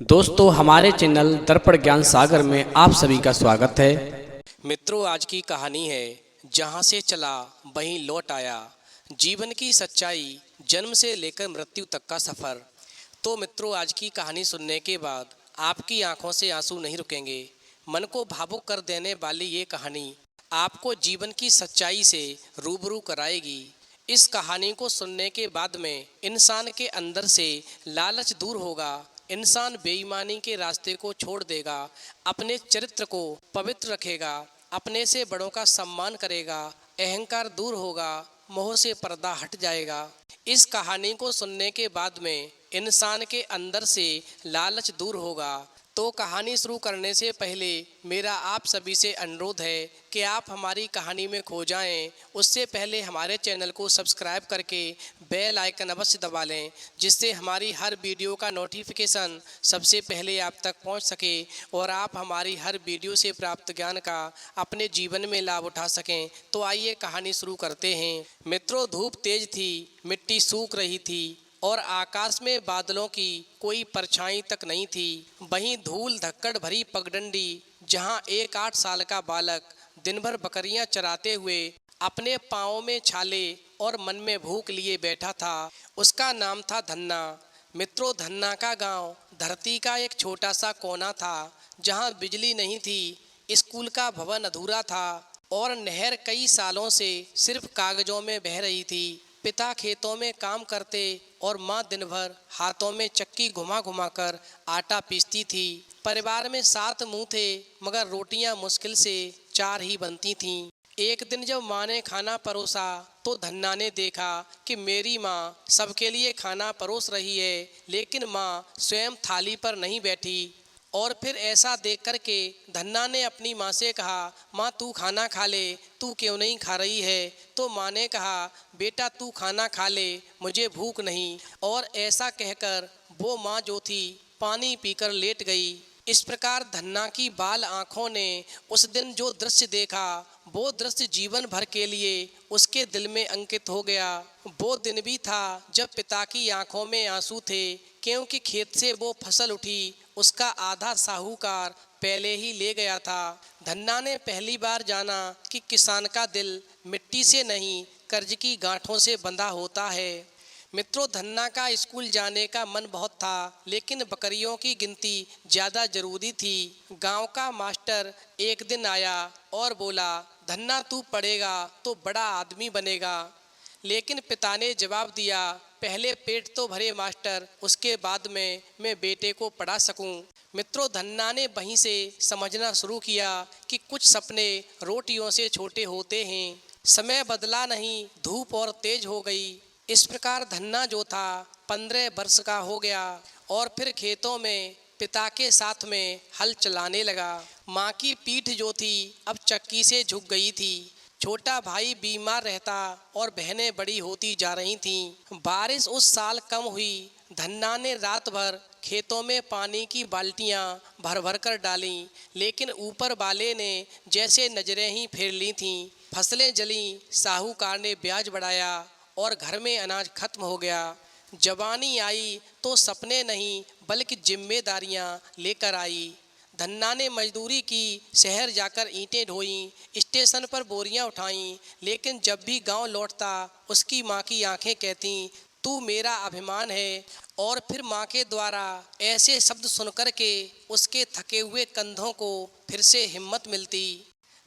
दोस्तों हमारे चैनल दर्पण ज्ञान सागर में आप सभी का स्वागत है। मित्रों, आज की कहानी है जहाँ से चला वहीं लौट आया। जीवन की सच्चाई, जन्म से लेकर मृत्यु तक का सफ़र। तो मित्रों, आज की कहानी सुनने के बाद आपकी आंखों से आंसू नहीं रुकेंगे। मन को भावुक कर देने वाली ये कहानी आपको जीवन की सच्चाई से रूबरू कराएगी। इस कहानी को सुनने के बाद में इंसान के अंदर से लालच दूर होगा। इंसान बेईमानी के रास्ते को छोड़ देगा, अपने चरित्र को पवित्र रखेगा, अपने से बड़ों का सम्मान करेगा, अहंकार दूर होगा, मोह से पर्दा हट जाएगा। इस कहानी को सुनने के बाद में इंसान के अंदर से लालच दूर होगा। तो कहानी शुरू करने से पहले मेरा आप सभी से अनुरोध है कि आप हमारी कहानी में खो जाएं। उससे पहले हमारे चैनल को सब्सक्राइब करके बेल आइकन अवश्य दबा लें, जिससे हमारी हर वीडियो का नोटिफिकेशन सबसे पहले आप तक पहुंच सके और आप हमारी हर वीडियो से प्राप्त ज्ञान का अपने जीवन में लाभ उठा सकें। तो आइए कहानी शुरू करते हैं। मित्रों, धूप तेज थी, मिट्टी सूख रही थी और आकाश में बादलों की कोई परछाई तक नहीं थी। वहीं धूल धक्कड़ भरी पगडंडी, जहां एक 8 साल का बालक दिन भर बकरियां चराते हुए अपने पाँव में छाले और मन में भूख लिए बैठा था, उसका नाम था धन्ना। मित्रों, धन्ना का गांव धरती का एक छोटा सा कोना था, जहां बिजली नहीं थी, स्कूल का भवन अधूरा था और नहर कई सालों से सिर्फ कागजों में बह रही थी। पिता खेतों में काम करते और माँ दिन भर हाथों में चक्की घुमा घुमा कर आटा पीसती थी। परिवार में 7 मुंह थे, मगर रोटियां मुश्किल से 4 ही बनती थीं। एक दिन जब माँ ने खाना परोसा तो धन्ना ने देखा कि मेरी माँ सबके लिए खाना परोस रही है, लेकिन माँ स्वयं थाली पर नहीं बैठी। और फिर ऐसा देख कर के धन्ना ने अपनी माँ से कहा, माँ तू खाना खा ले, तू क्यों नहीं खा रही है? तो माँ ने कहा, बेटा तू खाना खा ले, मुझे भूख नहीं। और ऐसा कहकर वो माँ जो थी पानी पीकर लेट गई। इस प्रकार धन्ना की बाल आँखों ने उस दिन जो दृश्य देखा, वो दृश्य जीवन भर के लिए उसके दिल में अंकित हो गया। वो दिन भी था जब पिता की आंखों में आंसू थे, क्योंकि खेत से वो फसल उठी, उसका आधा साहूकार पहले ही ले गया था। धन्ना ने पहली बार जाना कि किसान का दिल मिट्टी से नहीं, कर्ज की गांठों से बंधा होता है। मित्रों, धन्ना का स्कूल जाने का मन बहुत था, लेकिन बकरियों की गिनती ज़्यादा जरूरी थी। गांव का मास्टर एक दिन आया और बोला, धन्ना तू पढ़ेगा तो बड़ा आदमी बनेगा। लेकिन पिता ने जवाब दिया, पहले पेट तो भरे मास्टर, उसके बाद में मैं बेटे को पढ़ा सकूं। मित्रों, धन्ना ने वहीं से समझना शुरू किया कि कुछ सपने रोटियों से छोटे होते हैं। समय बदला नहीं, धूप और तेज हो गई। इस प्रकार धन्ना जो था 15 वर्ष का हो गया और फिर खेतों में पिता के साथ में हल चलाने लगा। माँ की पीठ जो थी अब चक्की से झुक गई थी। छोटा भाई बीमार रहता और बहनें बड़ी होती जा रही थीं। बारिश उस साल कम हुई। धन्ना ने रात भर खेतों में पानी की बाल्टियां भर भर कर डालीं, लेकिन ऊपर वाले ने जैसे नजरें ही फेर ली थीं। फसलें जलीं, साहूकार ने ब्याज बढ़ाया और घर में अनाज खत्म हो गया। जवानी आई तो सपने नहीं बल्कि जिम्मेदारियां लेकर आई। धन्ना ने मजदूरी की, शहर जाकर ईंटें ढोईं, स्टेशन पर बोरियां उठाईं, लेकिन जब भी गांव लौटता उसकी माँ की आंखें कहती, तू मेरा अभिमान है। और फिर माँ के द्वारा ऐसे शब्द सुनकर के उसके थके हुए कंधों को फिर से हिम्मत मिलती।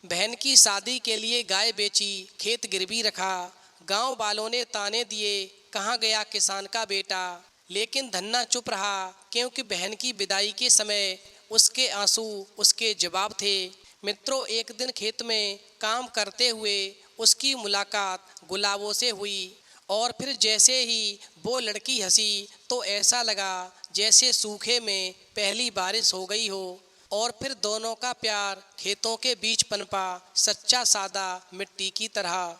बहन की शादी के लिए गाय बेची, खेत गिरवी रखा। गांव वालों ने ताने दिए, कहाँ गया किसान का बेटा? लेकिन धन्ना चुप रहा, क्योंकि बहन की विदाई के समय उसके आंसू उसके जवाब थे। मित्रों, एक दिन खेत में काम करते हुए उसकी मुलाकात गुलाबों से हुई और फिर जैसे ही वो लड़की हंसी तो ऐसा लगा जैसे सूखे में पहली बारिश हो गई हो। और फिर दोनों का प्यार खेतों के बीच पनपा, सच्चा सादा मिट्टी की तरह।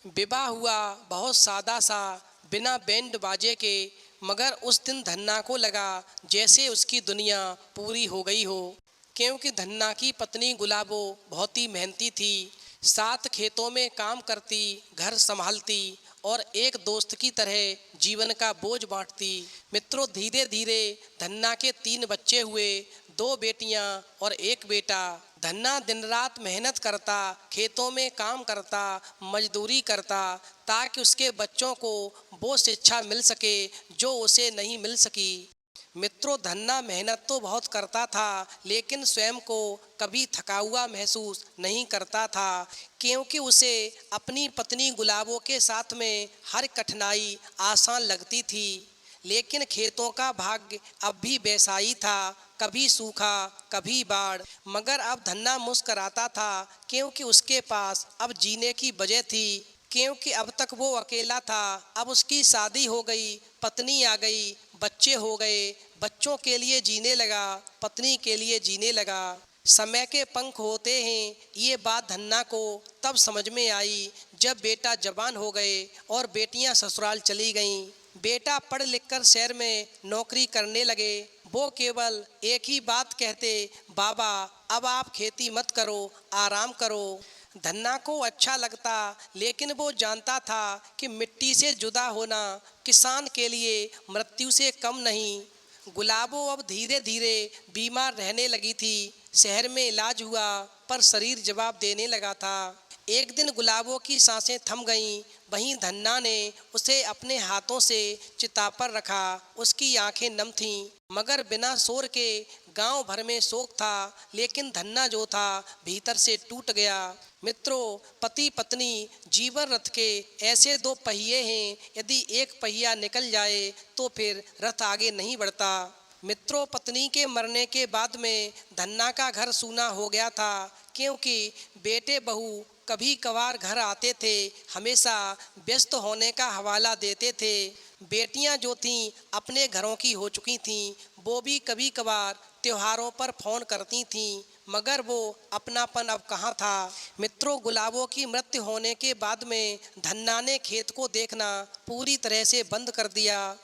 विवाह हुआ बहुत सादा सा, बिना बैंड बाजे के, मगर उस दिन धन्ना को लगा जैसे उसकी दुनिया पूरी हो गई हो, क्योंकि धन्ना की पत्नी गुलाबो बहुत ही मेहनती थी। 7 खेतों में काम करती, घर संभालती और एक दोस्त की तरह जीवन का बोझ बांटती। मित्रों, धीरे धीरे धन्ना के 3 बच्चे हुए, 2 बेटियां और 1 बेटा। धन्ना दिन रात मेहनत करता, खेतों में काम करता, मजदूरी करता, ताकि उसके बच्चों को वो शिक्षा मिल सके जो उसे नहीं मिल सकी। मित्रों, धन्ना मेहनत तो बहुत करता था, लेकिन स्वयं को कभी थका हुआ महसूस नहीं करता था, क्योंकि उसे अपनी पत्नी गुलाबों के साथ में हर कठिनाई आसान लगती थी। लेकिन खेतों का भाग्य अब भी वैसा ही था, कभी सूखा कभी बाढ़। मगर अब धन्ना मुस्कराता था, क्योंकि उसके पास अब जीने की वजह थी। क्योंकि अब तक वो अकेला था, अब उसकी शादी हो गई, पत्नी आ गई, बच्चे हो गए, बच्चों के लिए जीने लगा, पत्नी के लिए जीने लगा। समय के पंख होते हैं, ये बात धन्ना को तब समझ में आई जब बेटा जवान हो गए और बेटियां ससुराल चली गईं। बेटा पढ़ लिख कर शहर में नौकरी करने लगे। वो केवल एक ही बात कहते, बाबा अब आप खेती मत करो, आराम करो। धन्ना को अच्छा लगता, लेकिन वो जानता था कि मिट्टी से जुदा होना किसान के लिए मृत्यु से कम नहीं। गुलाबो अब धीरे धीरे बीमार रहने लगी थी। शहर में इलाज हुआ, पर शरीर जवाब देने लगा था। एक दिन गुलाबों की सांसें थम गईं। वहीं धन्ना ने उसे अपने हाथों से चिता पर रखा। उसकी आंखें नम थीं, मगर बिना शोर के गांव भर में शोक था। लेकिन धन्ना जो था भीतर से टूट गया। मित्रों, पति पत्नी जीवन रथ के ऐसे 2 पहिए हैं, यदि एक पहिया निकल जाए तो फिर रथ आगे नहीं बढ़ता। मित्रों, पत्नी के मरने के बाद में धन्ना का घर सूना हो गया था, क्योंकि बेटे बहू कभी कभार घर आते थे, हमेशा व्यस्त होने का हवाला देते थे। बेटियां जो थीं अपने घरों की हो चुकी थीं, वो भी कभी कभार त्योहारों पर फ़ोन करती थीं, मगर वो अपनापन अब कहाँ था। मित्रों, गुलाबों की मृत्यु होने के बाद में धन्ना ने खेत को देखना पूरी तरह से बंद कर दिया।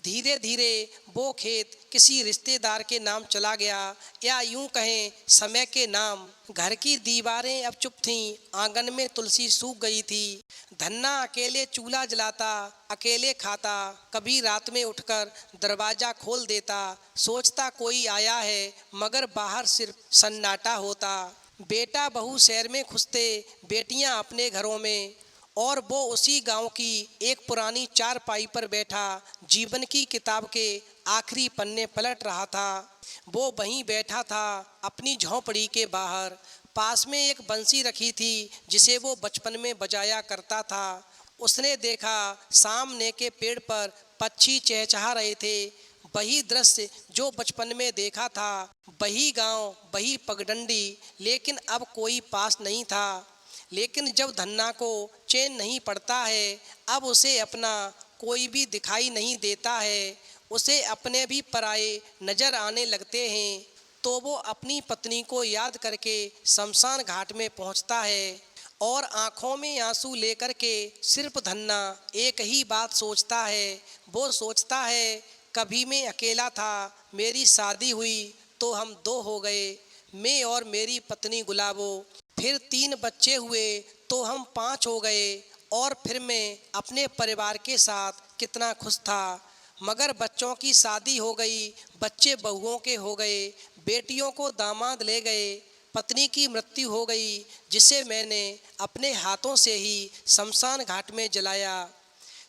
धीरे धीरे वो खेत किसी रिश्तेदार के नाम चला गया, या यूं कहें समय के नाम। घर की दीवारें अब चुप थीं, आंगन में तुलसी सूख गई थी। धन्ना अकेले चूल्हा जलाता, अकेले खाता, कभी रात में उठकर दरवाज़ा खोल देता, सोचता कोई आया है, मगर बाहर सिर्फ सन्नाटा होता। बेटा बहू शहर में खुश थे, बेटियां अपने घरों में, और वो उसी गांव की एक पुरानी चारपाई पर बैठा जीवन की किताब के आखिरी पन्ने पलट रहा था। वो वहीं बैठा था अपनी झोंपड़ी के बाहर। पास में एक बंसी रखी थी, जिसे वो बचपन में बजाया करता था। उसने देखा सामने के पेड़ पर पक्षी चहचहा रहे थे। वही दृश्य जो बचपन में देखा था, वही गांव, वही पगडंडी, लेकिन अब कोई पास नहीं था। लेकिन जब धन्ना को चैन नहीं पड़ता है, अब उसे अपना कोई भी दिखाई नहीं देता है, उसे अपने भी पराये नज़र आने लगते हैं, तो वो अपनी पत्नी को याद करके शमशान घाट में पहुंचता है और आंखों में आंसू लेकर के सिर्फ धन्ना एक ही बात सोचता है। वो सोचता है, कभी मैं अकेला था, मेरी शादी हुई तो हम 2 हो गए, मैं और मेरी पत्नी गुलाबो। फिर 3 बच्चे हुए तो हम 5 हो गए, और फिर मैं अपने परिवार के साथ कितना खुश था। मगर बच्चों की शादी हो गई, बच्चे बहुओं के हो गए, बेटियों को दामाद ले गए, पत्नी की मृत्यु हो गई, जिसे मैंने अपने हाथों से ही शमशान घाट में जलाया।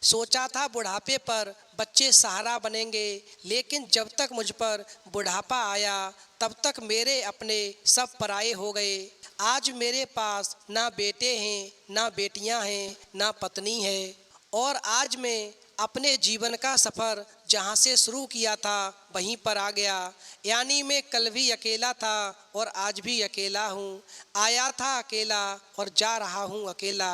सोचा था बुढ़ापे पर बच्चे सहारा बनेंगे, लेकिन जब तक मुझ पर बुढ़ापा आया, तब तक मेरे अपने सब पराये हो गए। आज मेरे पास ना बेटे हैं, ना बेटियां हैं, ना पत्नी है, और आज मैं अपने जीवन का सफ़र जहाँ से शुरू किया था वहीं पर आ गया। यानी मैं कल भी अकेला था और आज भी अकेला हूँ। आया था अकेला और जा रहा हूँ अकेला।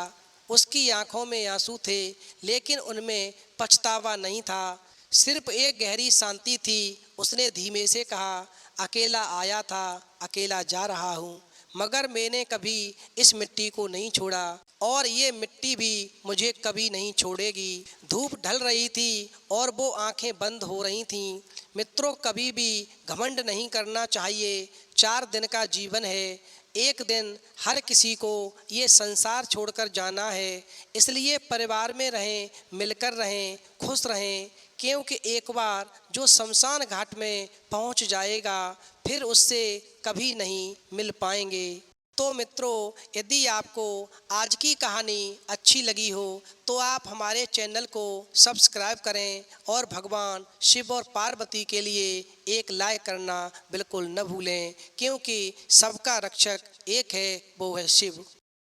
उसकी आंखों में आंसू थे, लेकिन उनमें पछतावा नहीं था, सिर्फ एक गहरी शांति थी। उसने धीमे से कहा, अकेला आया था, अकेला जा रहा हूँ, मगर मैंने कभी इस मिट्टी को नहीं छोड़ा, और ये मिट्टी भी मुझे कभी नहीं छोड़ेगी। धूप ढल रही थी और वो आंखें बंद हो रही थीं। मित्रों, कभी भी घमंड नहीं करना चाहिए। 4 दिन का जीवन है, एक दिन हर किसी को ये संसार छोड़कर जाना है, इसलिए परिवार में रहें, मिलकर रहें, खुश रहें, क्योंकि एक बार जो शमशान घाट में पहुंच जाएगा फिर उससे कभी नहीं मिल पाएंगे। तो मित्रों, यदि आपको आज की कहानी अच्छी लगी हो तो आप हमारे चैनल को सब्सक्राइब करें और भगवान शिव और पार्वती के लिए एक लाइक करना बिल्कुल न भूलें, क्योंकि सबका रक्षक एक है, वो है शिव।